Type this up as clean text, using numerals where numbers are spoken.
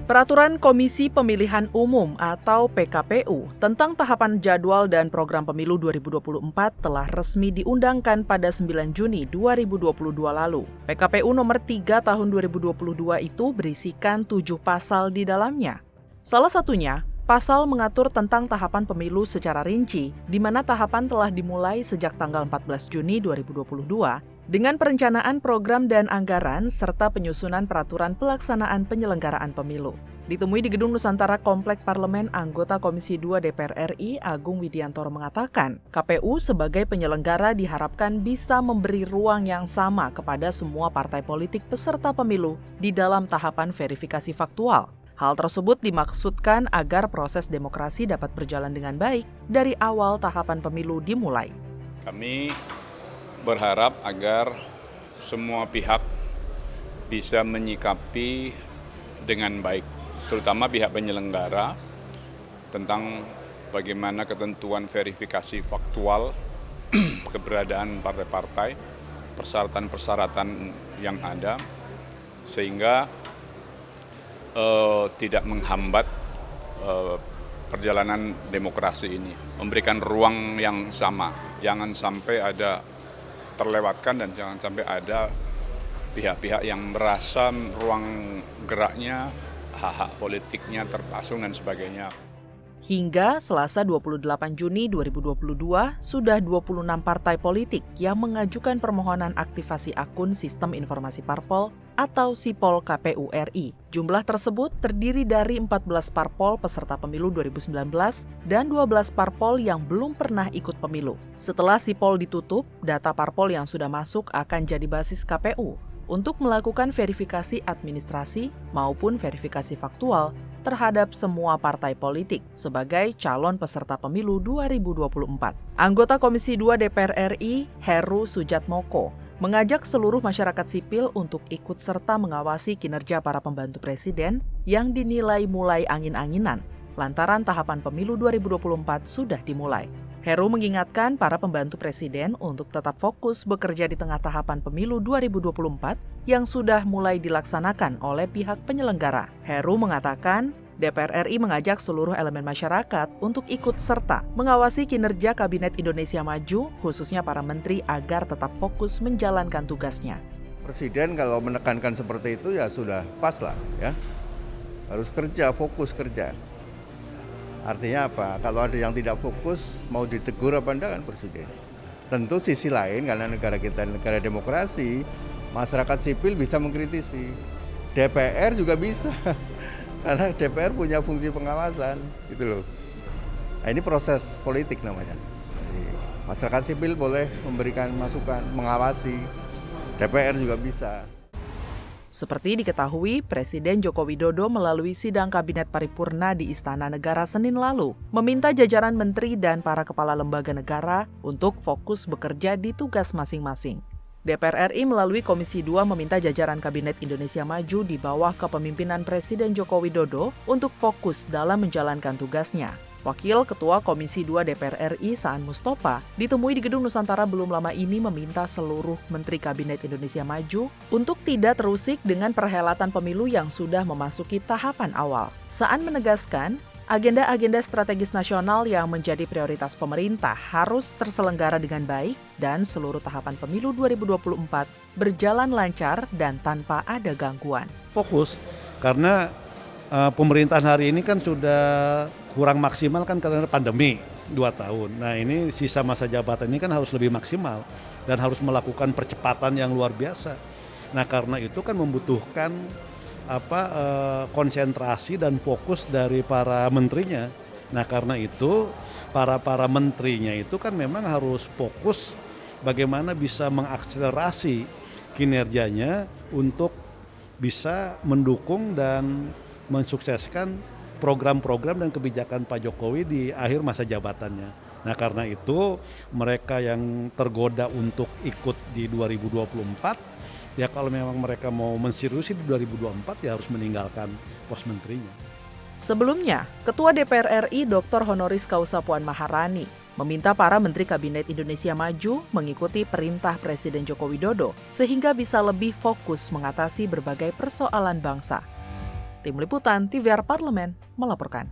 Peraturan Komisi Pemilihan Umum atau PKPU tentang tahapan jadwal dan program pemilu 2024 telah resmi diundangkan pada 9 Juni 2022 lalu. PKPU nomor 3 tahun 2022 itu berisikan 7 pasal di dalamnya. Salah satunya, pasal mengatur tentang tahapan pemilu secara rinci, di mana tahapan telah dimulai sejak tanggal 14 Juni 2022 dengan perencanaan program dan anggaran serta penyusunan peraturan pelaksanaan penyelenggaraan pemilu. Ditemui di Gedung Nusantara Komplek Parlemen, anggota Komisi 2 DPR RI Agung Widiantoro mengatakan, KPU sebagai penyelenggara diharapkan bisa memberi ruang yang sama kepada semua partai politik peserta pemilu di dalam tahapan verifikasi faktual. Hal tersebut dimaksudkan agar proses demokrasi dapat berjalan dengan baik dari awal tahapan pemilu dimulai. Kami berharap agar semua pihak bisa menyikapi dengan baik, terutama pihak penyelenggara, tentang bagaimana ketentuan verifikasi faktual, keberadaan partai-partai, persyaratan-persyaratan yang ada, sehingga tidak menghambat perjalanan demokrasi ini, memberikan ruang yang sama, jangan sampai ada terlewatkan dan jangan sampai ada pihak-pihak yang merasa ruang geraknya, hak-hak politiknya terpasung dan sebagainya. Hingga Selasa 28 Juni 2022, sudah 26 partai politik yang mengajukan permohonan aktivasi akun Sistem Informasi Parpol atau SIPOL KPU RI. Jumlah tersebut terdiri dari 14 parpol peserta pemilu 2019 dan 12 parpol yang belum pernah ikut pemilu. Setelah SIPOL ditutup, data parpol yang sudah masuk akan jadi basis KPU untuk melakukan verifikasi administrasi maupun verifikasi faktual terhadap semua partai politik sebagai calon peserta pemilu 2024. Anggota Komisi 2 DPR RI, Heru Sujatmoko, mengajak seluruh masyarakat sipil untuk ikut serta mengawasi kinerja para pembantu presiden yang dinilai mulai angin-anginan lantaran tahapan pemilu 2024 sudah dimulai. Heru mengingatkan para pembantu presiden untuk tetap fokus bekerja di tengah tahapan pemilu 2024 yang sudah mulai dilaksanakan oleh pihak penyelenggara. Heru mengatakan, DPR RI mengajak seluruh elemen masyarakat untuk ikut serta mengawasi kinerja Kabinet Indonesia Maju, khususnya para menteri agar tetap fokus menjalankan tugasnya. Presiden kalau menekankan seperti itu ya sudah pas lah ya, harus kerja, fokus kerja. Artinya apa? Kalau ada yang tidak fokus, mau ditegur apa enggak kan Presiden. Tentu sisi lain, karena negara kita negara demokrasi, masyarakat sipil bisa mengkritisi. DPR juga bisa, karena DPR punya fungsi pengawasan, gitu loh. Nah, ini proses politik namanya. Jadi, masyarakat sipil boleh memberikan masukan, mengawasi. DPR juga bisa. Seperti diketahui, Presiden Joko Widodo melalui sidang Kabinet Paripurna di Istana Negara Senin lalu meminta jajaran menteri dan para kepala lembaga negara untuk fokus bekerja di tugas masing-masing. DPR RI melalui Komisi 2 meminta jajaran Kabinet Indonesia Maju di bawah kepemimpinan Presiden Joko Widodo untuk fokus dalam menjalankan tugasnya. Wakil Ketua Komisi 2 DPR RI Saan Mustafa ditemui di Gedung Nusantara belum lama ini meminta seluruh Menteri Kabinet Indonesia Maju untuk tidak terusik dengan perhelatan pemilu yang sudah memasuki tahapan awal. Saan menegaskan, agenda-agenda strategis nasional yang menjadi prioritas pemerintah harus terselenggara dengan baik dan seluruh tahapan pemilu 2024 berjalan lancar dan tanpa ada gangguan. Fokus karena pemerintahan hari ini kan sudah kurang maksimal kan karena pandemi 2 tahun. Nah ini sisa masa jabatan ini kan harus lebih maksimal dan harus melakukan percepatan yang luar biasa. Nah karena itu kan membutuhkan konsentrasi dan fokus dari para menterinya. Nah karena itu para menterinya itu kan memang harus fokus bagaimana bisa mengakselerasi kinerjanya untuk bisa mendukung dan mensukseskan program-program dan kebijakan Pak Jokowi di akhir masa jabatannya. Nah karena itu mereka yang tergoda untuk ikut di 2024, ya kalau memang mereka mau menseriusi di 2024 ya harus meninggalkan pos menterinya. Sebelumnya, Ketua DPR RI Dr. Honoris Causa Puan Maharani meminta para Menteri Kabinet Indonesia Maju mengikuti perintah Presiden Joko Widodo sehingga bisa lebih fokus mengatasi berbagai persoalan bangsa. Tim Liputan TVR Parlemen melaporkan.